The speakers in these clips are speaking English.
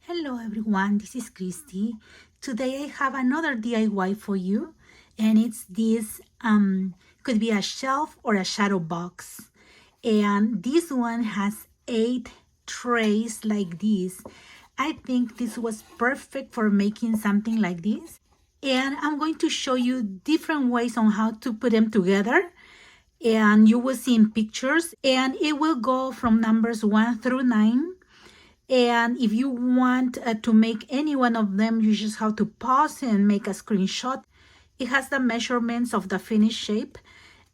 Hello everyone, this is Christy. Today I have another DIY for you, and it's this could be a shelf or a shadow box. And this one has 8 trays like this. I think this was perfect for making something like this. And I'm going to show you different ways on how to put them together. And you will see in pictures, and it will go from numbers 1 through 9. And if you want to make any one of them, you just have to pause and make a screenshot. It has the measurements of the finished shape,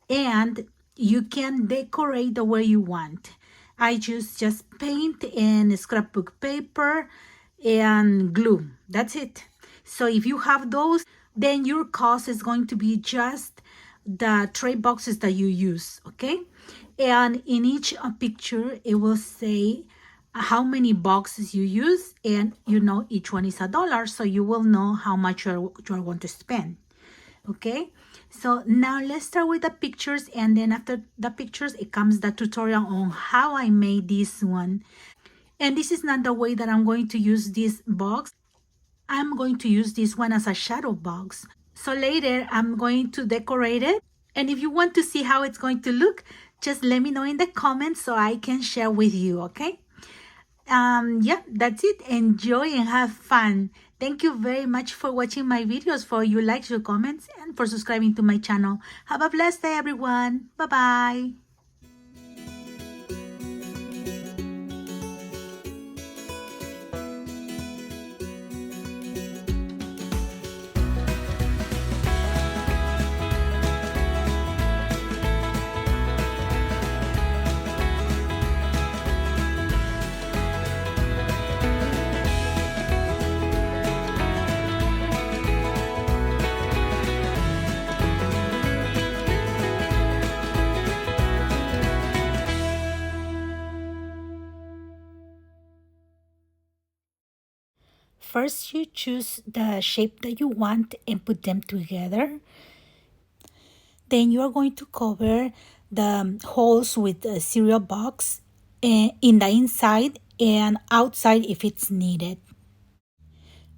and you can decorate the way you want. I use just paint and scrapbook paper and glue. That's it. So if you have those, then your cost is going to be just the tray boxes that you use, okay? And in each picture, it will say how many boxes you use, and each one is $1, so you will know how much you're going to spend. Okay, so now let's start with the pictures, and then after the pictures it comes the tutorial on how I made this one. And this is not the way that I'm going to use this box. I'm going to use this one as a shadow box, so later I'm going to decorate it. And if you want to see how it's going to look, just let me know in the comments so I can share with you. Okay, yeah, that's it. Enjoy and have fun. Thank you very much for watching my videos, for your likes, your comments, and for subscribing to my channel. Have a blessed day, everyone. Bye bye. First, you choose the shape that you want and put them together. Then you are going to cover the holes with a cereal box in the inside and outside if it's needed.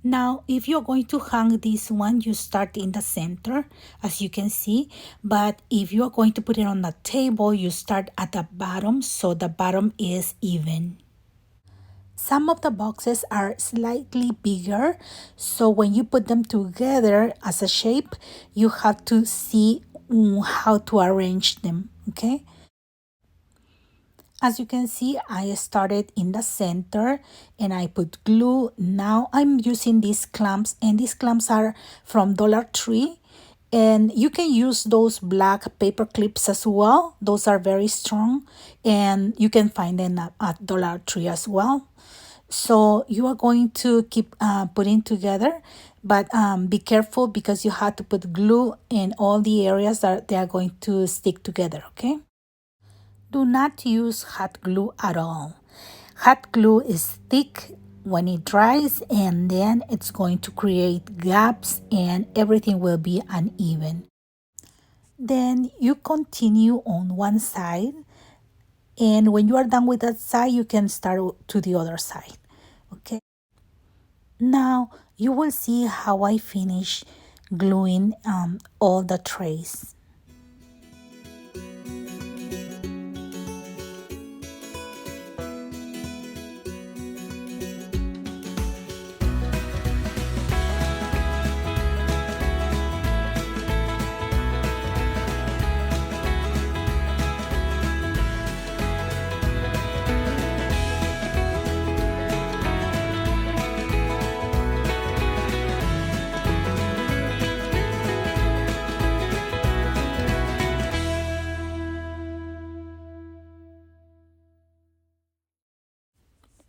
Now, if you're going to hang this one, you start in the center, as you can see. But if you're going to put it on the table, you start at the bottom, so the bottom is even. Some of the boxes are slightly bigger, so when you put them together as a shape, you have to see how to arrange them, okay? As you can see, I started in the center and I put glue. Now I'm using these clamps, and these clamps are from Dollar Tree. And you can use those black paper clips as well. Those are very strong, and you can find them at Dollar Tree as well. So you are going to keep putting together, but be careful because you have to put glue in all the areas that they are going to stick together, okay? Do not use hot glue at all. Hot glue is thick when it dries, and then it's going to create gaps and everything will be uneven. Then you continue on one side, and when you are done with that side, you can start to the other side. Okay. Now you will see how I finish gluing all the trays.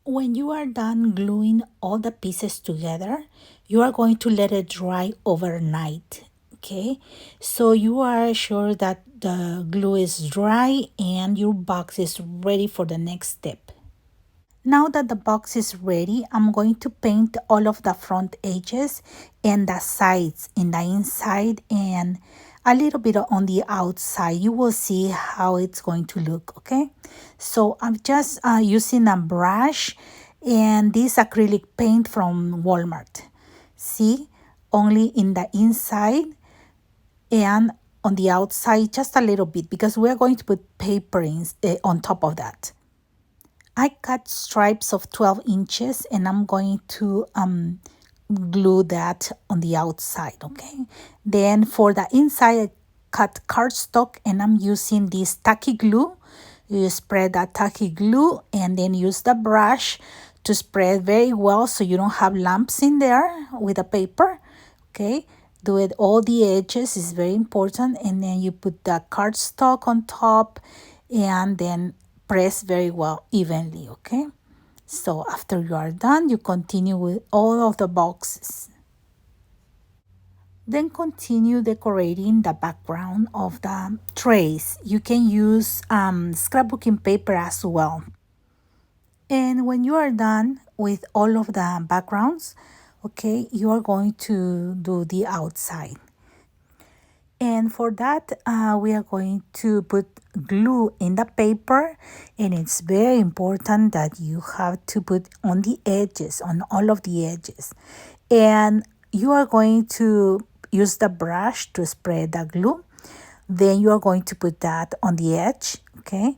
When you are done gluing all the pieces together, you are going to let it dry overnight, okay? So you are sure that the glue is dry and your box is ready for the next step. Now that the box is ready, I'm going to paint all of the front edges and the sides in the inside and a little bit on the outside. You will see how it's going to look, okay? So I'm just using a brush And this acrylic paint from Walmart. See, only in the inside and on the outside just a little bit because we're going to put paper on top of that. I cut stripes of 12 inches and I'm going to glue that on the outside, okay? Then for the inside, I cut cardstock and I'm using this tacky glue. You spread that tacky glue and then use the brush to spread very well so you don't have lumps in there with the paper, okay? Do it all the edges is very important, and then you put the cardstock on top and then press very well evenly, okay? So after you are done, you continue with all of the boxes. Then continue decorating the background of the trays. You can use scrapbooking paper as well. And when you are done with all of the backgrounds, okay, you are going to do the outside. And for that, we are going to put glue in the paper. And it's very important that you have to put on the edges, on all of the edges. And you are going to use the brush to spread the glue. Then you are going to put that on the edge, okay?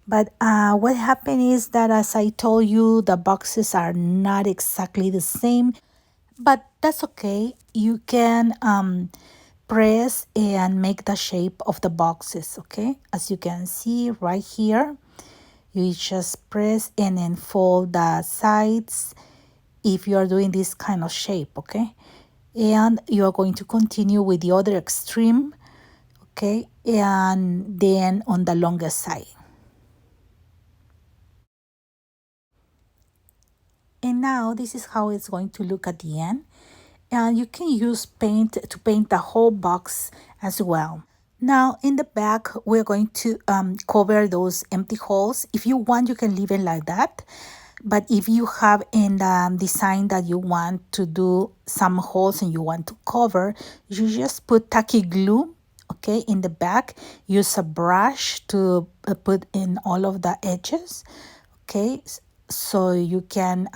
But what happened is that, as I told you, the boxes are not exactly the same. But that's okay. You can press and make the shape of the boxes, okay? As you can see right here, you just press and then fold the sides if you are doing this kind of shape, okay? And you are going to continue with the other extreme, okay? And then on the longest side. And now this is how it's going to look at the end. And you can use paint to paint the whole box as well. Now in the back, we're going to cover those empty holes. If you want, you can leave it like that. But if you have in the design that you want to do some holes and you want to cover, you just put tacky glue, okay, in the back. Use a brush to put in all of the edges, okay, so you can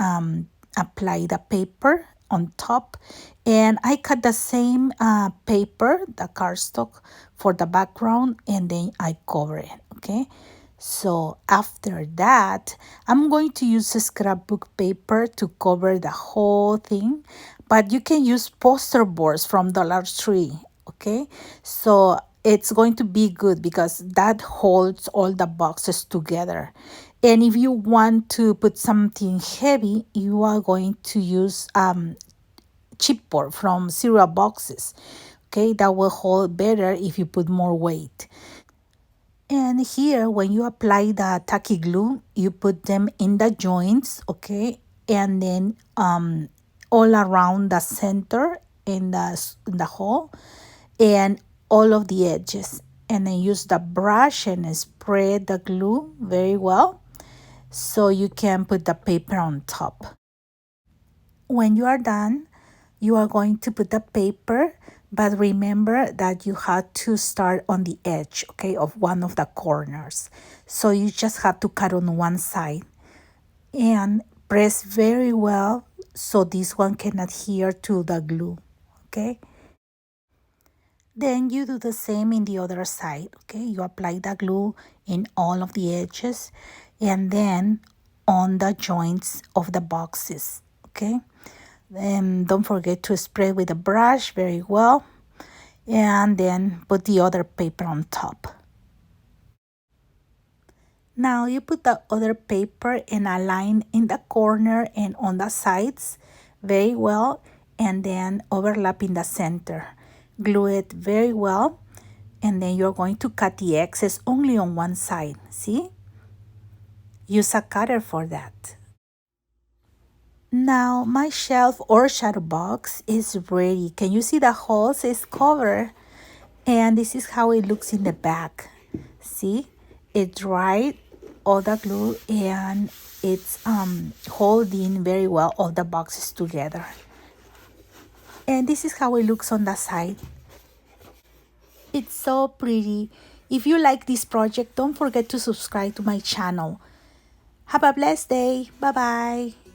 apply the paper on top. And I cut the same paper, the cardstock, for the background, and then I cover it, okay? So after that, I'm going to use a scrapbook paper to cover the whole thing, but you can use poster boards from Dollar Tree, okay? So it's going to be good because that holds all the boxes together. And if you want to put something heavy, you are going to use chipboard from cereal boxes, okay? That will hold better if you put more weight. And here, when you apply the tacky glue, you put them in the joints, okay? And then all around the center in the hole and all of the edges. And then use the brush and spread the glue very well so you can put the paper on top. When you are done, you are going to put the paper, but remember that you have to start on the edge, okay, of one of the corners. So you just have to cut on one side and press very well so this one can adhere to the glue, okay? Then you do the same in the other side, okay? You apply the glue in all of the edges and then on the joints of the boxes, okay? Then don't forget to spray with a brush very well and then put the other paper on top. Now you put the other paper and align in the corner and on the sides very well and then overlap in the center. Glue it very well and then you're going to cut the excess only on one side, see? Use a cutter for that. Now my shelf or shadow box is ready. Can you see the holes is covered? And this is how it looks in the back. See, it dried all the glue and it's holding very well all the boxes together. And this is how it looks on the side. It's so pretty. If you like this project, don't forget to subscribe to my channel. Have a blessed day. Bye-bye.